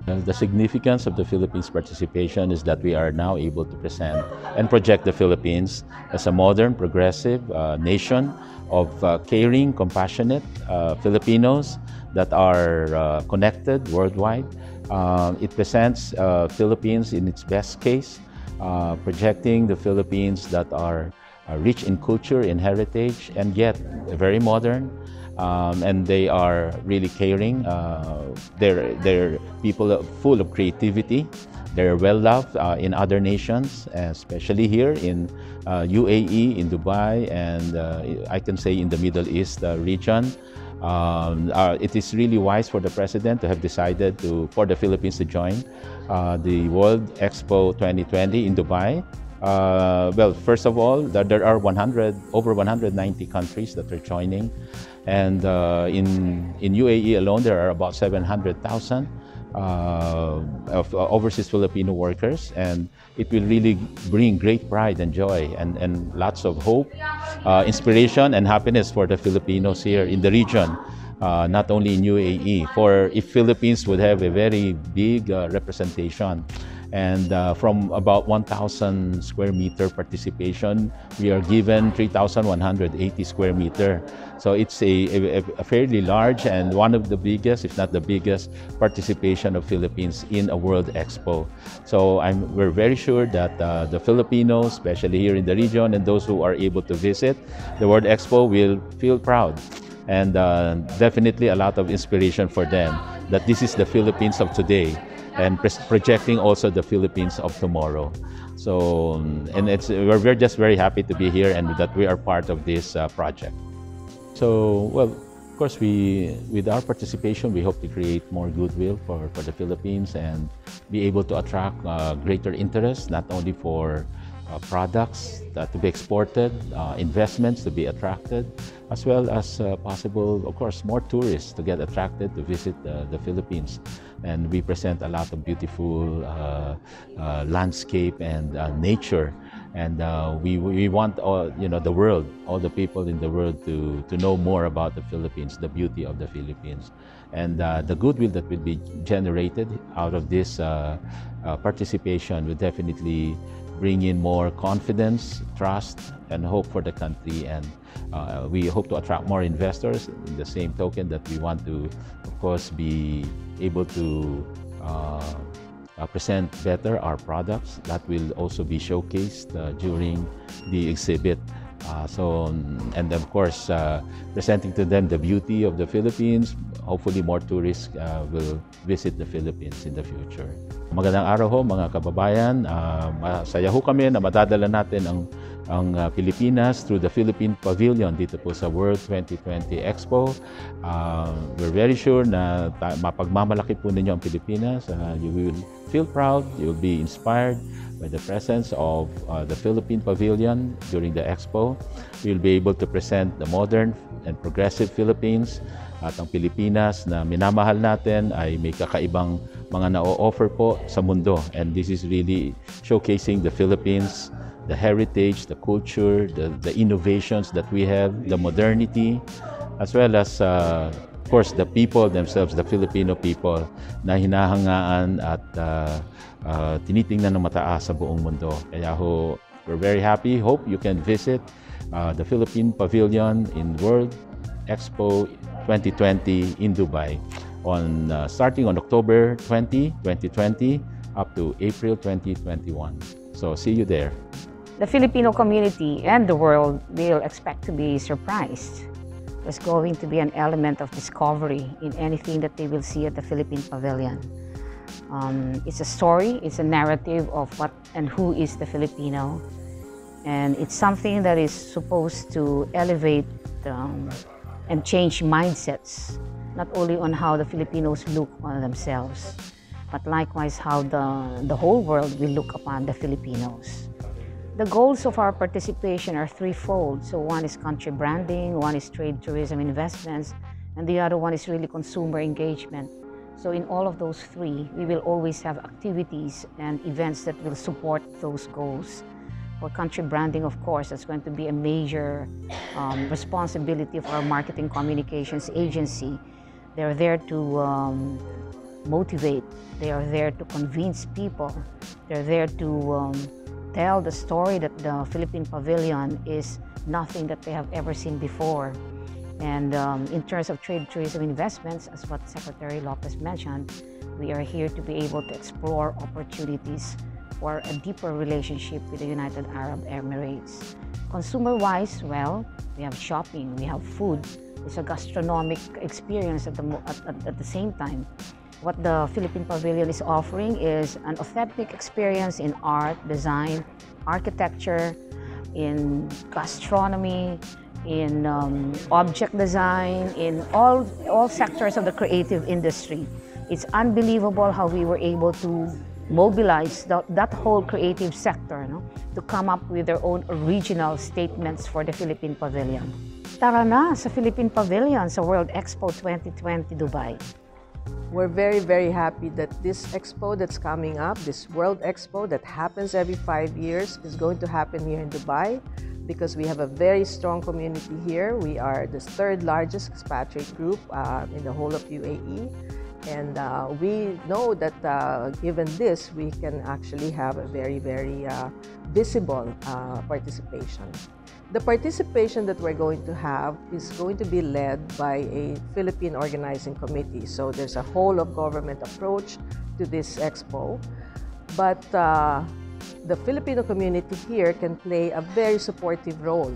The significance of the Philippines' participation is that we are now able to present and project the Philippines as a modern, progressive nation of caring, compassionate Filipinos that are connected worldwide. It presents Philippines in its best case, projecting the Philippines that are rich in culture, in heritage, and yet very modern. And they are really caring. They're people full of creativity. They're well loved in other nations, especially here in UAE, in Dubai, and I can say in the Middle East region. It is really wise for the President to have decided for the Philippines to join the World Expo 2020 in Dubai. Well, first of all, there are over 190 countries that are joining. And in UAE alone, there are about 700,000 of overseas Filipino workers. And it will really bring great pride and joy and lots of hope, inspiration and happiness for the Filipinos here in the region. Not only in UAE, if Philippines would have a very big representation. And from about 1,000 square meter participation, we are given 3,180 square meter. So it's a fairly large and one of the biggest, if not the biggest, participation of Philippines in a World Expo. So we're very sure that the Filipinos, especially here in the region, and those who are able to visit the World Expo will feel proud. And definitely a lot of inspiration for them that this is the Philippines of today, and projecting also the Philippines of tomorrow. So, and we're just very happy to be here and that we are part of this project. So, well, of course, with our participation, we hope to create more goodwill for the Philippines and be able to attract greater interest, not only for products to be exported, investments to be attracted, as well as possible, of course, more tourists to get attracted to visit the Philippines. And we present a lot of beautiful landscape and nature. And we want the world, all the people in the world to know more about the Philippines, the beauty of the Philippines. And the goodwill that will be generated out of this participation will definitely bring in more confidence, trust, and hope for the country. And we hope to attract more investors. In the same token that we want to, of course, be able to present better our products. That will also be showcased during the exhibit. And of course, presenting to them the beauty of the Philippines. Hopefully more tourists will visit the Philippines in the future. Magandang araw ho mga kababayan. Masaya ho kami na madadala natin ang Pilipinas through the Philippine Pavilion dito po sa World 2020 Expo. We're very sure na mapagmamalaki po ninyo ang Pilipinas. You will feel proud, you will be inspired by the presence of the Philippine Pavilion during the Expo. We will be able to present the modern and progressive Philippines. At ang Pilipinas na minamahal natin ay may kakaibang mga na-offer po sa mundo. And this is really showcasing the Philippines, the heritage, the culture, the innovations that we have, the modernity, as well as, of course, the people themselves, the Filipino people na hinahangaan at tinitingnan ng mataas sa buong mundo. Kaya ho, we're very happy. Hope you can visit the Philippine Pavilion in World Expo 2020 in Dubai starting on October 20, 2020 up to April 2021. So see you there. The Filipino community and the world will expect to be surprised. There's going to be an element of discovery in anything that they will see at the Philippine Pavilion. It's a story, it's a narrative of what and who is the Filipino. And it's something that is supposed to elevate and change mindsets, not only on how the Filipinos look on themselves, but likewise how the whole world will look upon the Filipinos. The goals of our participation are threefold. So one is country branding, one is trade, tourism, investments, and the other one is really consumer engagement. So in all of those three, we will always have activities and events that will support those goals. For country branding, of course, that's going to be a major responsibility of our marketing communications agency. They're there to motivate. They are there to convince people. They're there to tell the story that the Philippine Pavilion is nothing that they have ever seen before. And in terms of trade, tourism, investments, as what Secretary Lopez mentioned, we are here to be able to explore opportunities for a deeper relationship with the United Arab Emirates. Consumer-wise, well, we have shopping, we have food. It's a gastronomic experience at the same time. What the Philippine Pavilion is offering is an authentic experience in art, design, architecture, in gastronomy, in object design, in all sectors of the creative industry. It's unbelievable how we were able to mobilize that whole creative sector, no, to come up with their own original statements for the Philippine Pavilion. Tara na sa Philippine Pavilion sa World Expo 2020 Dubai. We're very, very happy that this expo that's coming up, this World Expo that happens every 5 years, is going to happen here in Dubai because we have a very strong community here. We are the third largest expatriate group in the whole of UAE. And we know that given this, we can actually have a very, very visible participation. The participation that we're going to have is going to be led by a Philippine organizing committee. So there's a whole of government approach to this expo. But the Filipino community here can play a very supportive role.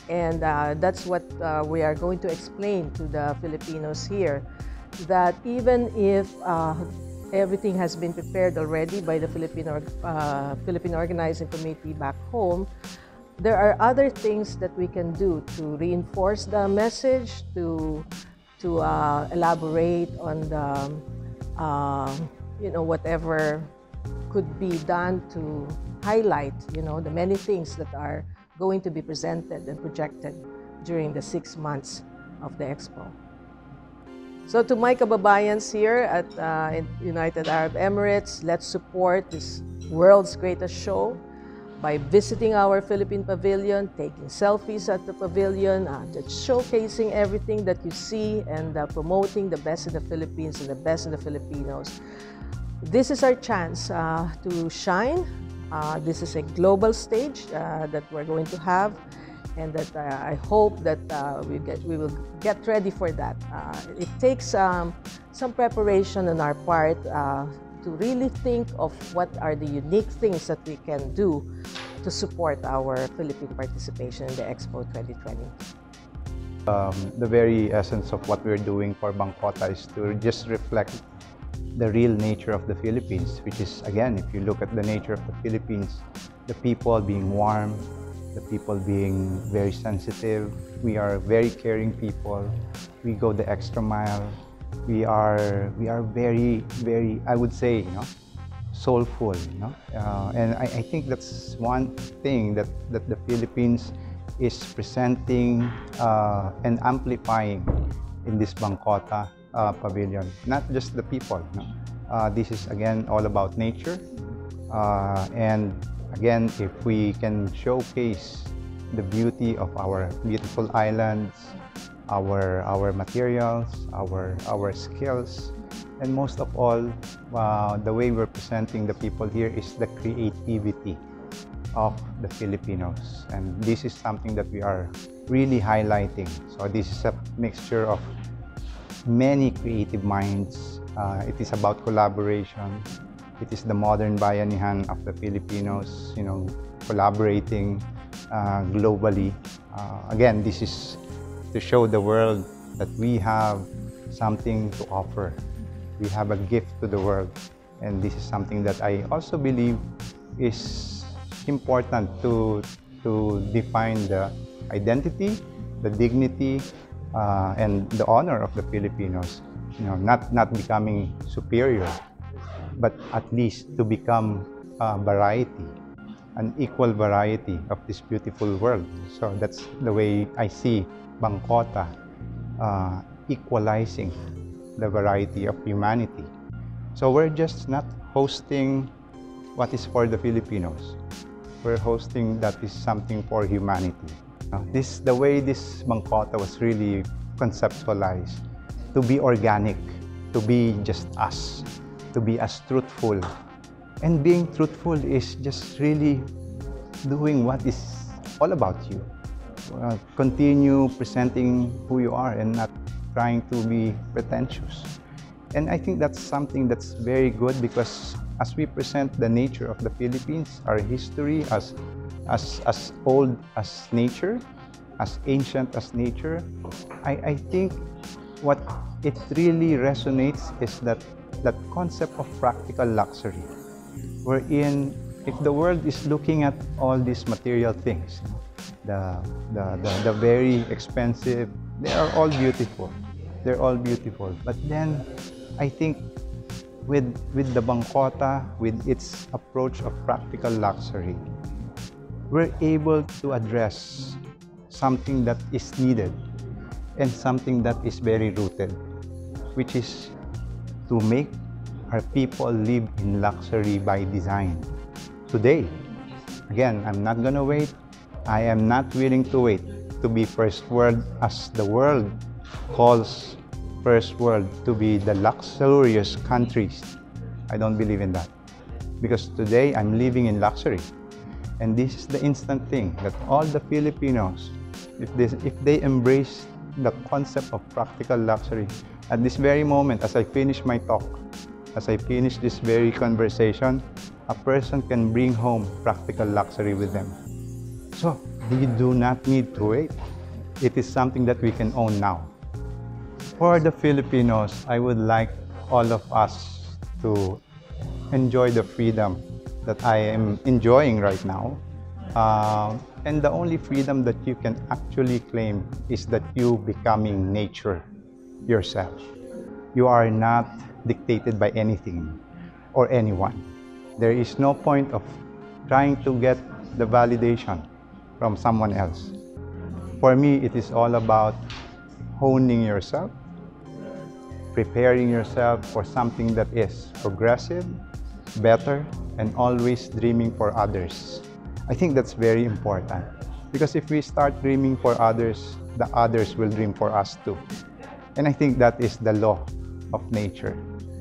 And that's what we are going to explain to the Filipinos here, that even if everything has been prepared already by the Philippine Organizing Committee back home, there are other things that we can do to reinforce the message, to elaborate on the, whatever could be done to highlight, the many things that are going to be presented and projected during the 6 months of the Expo. So to my kababayans here at United Arab Emirates, let's support this world's greatest show by visiting our Philippine Pavilion, taking selfies at the pavilion, just showcasing everything that you see and promoting the best in the Philippines and the best in the Filipinos. This is our chance to shine. This is a global stage that we're going to have, and that I hope that we will get ready for that. It takes some preparation on our part to really think of what are the unique things that we can do to support our Philippine participation in the Expo 2020. The very essence of what we're doing for Bangkota is to just reflect the real nature of the Philippines, which is, again, if you look at the nature of the Philippines, the people being warm, the people being very sensitive. We are very caring people. We go the extra mile. We are very, very, I would say, soulful. And I think that's one thing that the Philippines is presenting and amplifying in this Bangkota Pavilion. Not just the people. This is, again, all about nature. And again, if we can showcase the beauty of our beautiful islands, our materials, our skills, and most of all, the way we're presenting the people here is the creativity of the Filipinos. And this is something that we are really highlighting. So this is a mixture of many creative minds. It is about collaboration. It is the modern bayanihan of the Filipinos, collaborating globally. Again, this is to show the world that we have something to offer. We have a gift to the world. And this is something that I also believe is important to define the identity, the dignity, and the honor of the Filipinos. Not becoming superior, but at least to become a variety, an equal variety of this beautiful world. So that's the way I see Bangkota equalizing the variety of humanity. So we're just not hosting what is for the Filipinos. We're hosting that is something for humanity. The way this Bangkota was really conceptualized, to be organic, to be just us, to be as truthful. And being truthful is just really doing what is all about you. Continue presenting who you are and not trying to be pretentious. And I think that's something that's very good, because as we present the nature of the Philippines, our history as old as nature, as ancient as nature, I think what it really resonates is that concept of practical luxury, wherein if the world is looking at all these material things, the very expensive, they are all beautiful. They're all beautiful. But then I think with the Bangkota, with its approach of practical luxury, we're able to address something that is needed and something that is very rooted, which is to make our people live in luxury by design. Today, again, I'm not gonna wait. I am not willing to wait to be first world, as the world calls first world to be the luxurious countries. I don't believe in that, because today I'm living in luxury. And this is the instant thing that all the Filipinos, if they embrace the concept of practical luxury, at this very moment, as I finish my talk, as I finish this very conversation, a person can bring home practical luxury with them. So we do not need to wait. It is something that we can own now. For the Filipinos, I would like all of us to enjoy the freedom that I am enjoying right now. And the only freedom that you can actually claim is that you becoming nature yourself. You are not dictated by anything or anyone. There is no point of trying to get the validation from someone else. For me, it is all about honing yourself, preparing yourself for something that is progressive, better, and always dreaming for others. I think that's very important, because if we start dreaming for others, the others will dream for us too. And I think that is the law of nature,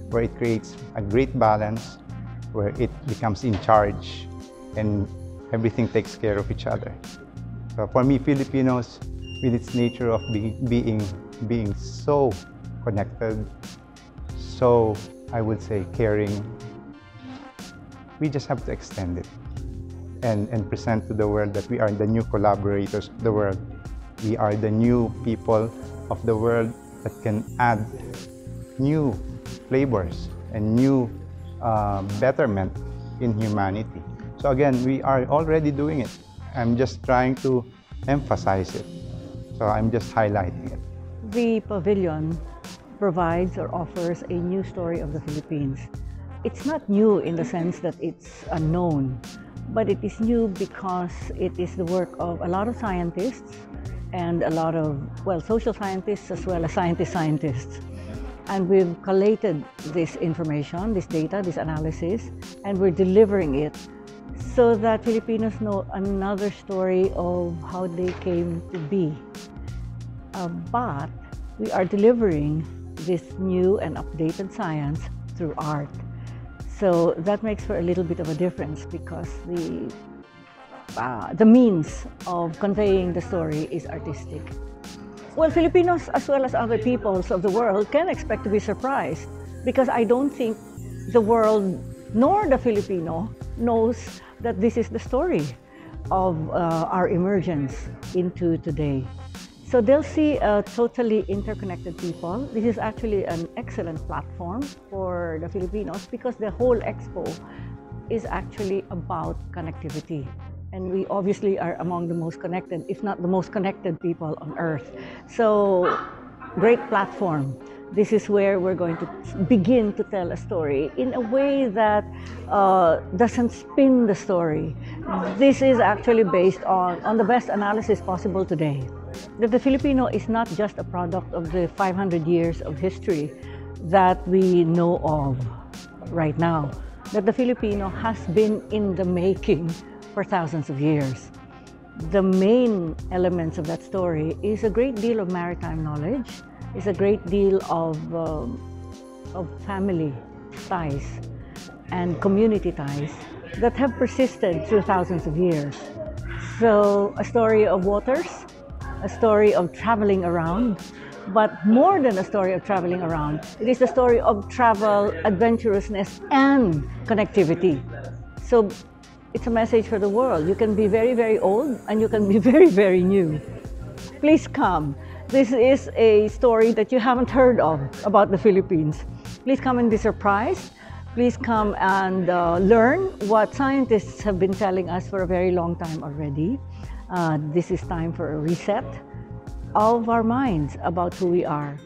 where it creates a great balance, where it becomes in charge and everything takes care of each other. So for me, Filipinos, with its nature of being so connected, so I would say caring, we just have to extend it and present to the world that we are the new collaborators of the world. We are the new people of the world that can add new flavors and new betterment in humanity. So again, we are already doing it. I'm just trying to emphasize it. So I'm just highlighting it. The pavilion provides or offers a new story of the Philippines. It's not new in the sense that it's unknown, but it is new because it is the work of a lot of scientists and a lot of, well, social scientists as well as scientists. And we've collated this information, this data, this analysis, and we're delivering it so that Filipinos know another story of how they came to be. But we are delivering this new and updated science through art. So that makes for a little bit of a difference, because the means of conveying the story is artistic. Well, Filipinos as well as other peoples of the world can expect to be surprised, because I don't think the world nor the Filipino knows that this is the story of our emergence into today. So they'll see a totally interconnected people. This is actually an excellent platform for the Filipinos, because the whole Expo is actually about connectivity. And we obviously are among the most connected, if not the most connected people on earth. So, great platform. This is where we're going to begin to tell a story in a way that doesn't spin the story. This is actually based on the best analysis possible today. That the Filipino is not just a product of the 500 years of history that we know of right now. That the Filipino has been in the making for thousands of years. The main elements of that story is a great deal of maritime knowledge, is a great deal of of family ties and community ties that have persisted through thousands of years. So a story of waters, a story of traveling around, but more than a story of traveling around, it is a story of travel, adventurousness, and connectivity. So it's a message for the world. You can be very, very old and you can be very, very new. Please come. This is a story that you haven't heard of about the Philippines. Please come and be surprised. Please come and learn what scientists have been telling us for a very long time already. This is time for a reset of our minds about who we are.